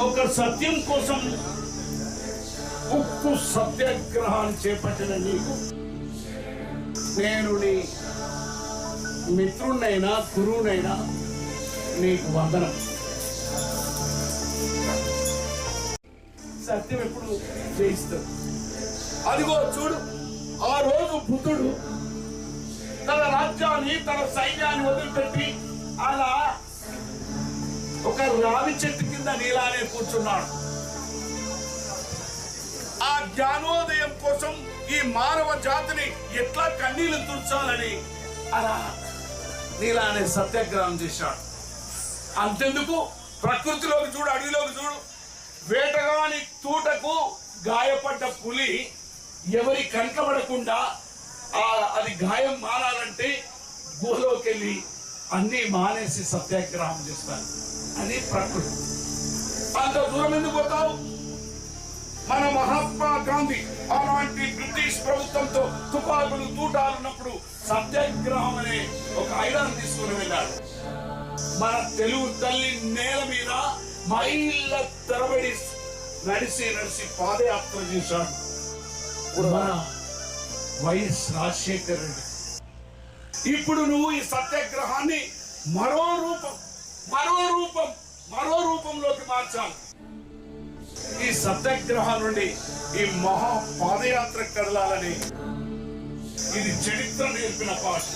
ఒక సత్యం కోసం ఉప్పు సత్యాగ్రహాన్ని చేపట్టిన నీకు నేను నీ మిత్రునైనా గురువునైనా నీకు వందనం. సత్యం ఎప్పుడు జయిస్తుంది. అదిగో చూడు, ఆ రోజు బుద్ధుడు తన రాజ్యాన్ని తన సైన్యాన్ని వదిలిపెట్టి అలా ఒక రావి చెట్టు కింద నీలానే కూర్చున్నాడు. ఆ జ్ఞానోదయం కోసం ఈ మానవ జాతిని ఎట్లా కన్నీళ్లు తుడ్చాలని అలా నీలానే సత్యాగ్రహం చేశాడు. అంతెందుకు, ప్రకృతిలోకి చూడు, అడవిలోకి చూడు, వేటగాని తూటకు గాయపడ్డ పులి ఎవరి కంటపడకుండా అది గాయం మారాలంటే గుహలోకి వెళ్ళి అన్ని మానేసి సత్యాగ్రహం చేస్తాను అని ప్రకృతి. అంత దూరం ఎందుకు పోతావు? మన మహాత్మా గాంధీ అలాంటి బ్రిటిష్ ప్రభుత్వంతో తుపాకులు తూటాలు ఉన్నప్పుడు సత్యాగ్రహం అనే ఒక ఆయుధాన్ని తీసుకుని వెళ్ళాడు. మన తెలుగు తల్లి నేల మీద మైళ్ళ తరబడి నడిచి పాదయాత్ర చేశాడు మన వైఎస్ రాజశేఖర్ రెడ్డి. ఇప్పుడు నువ్వు ఈ సత్యాగ్రహాన్ని మరో రూపంలోకి మార్చాలి. ఈ సత్యాగ్రహం నుండి ఈ మహా పాదయాత్ర కదలాలని ఇది చరిత్ర నేర్పిన పాఠం.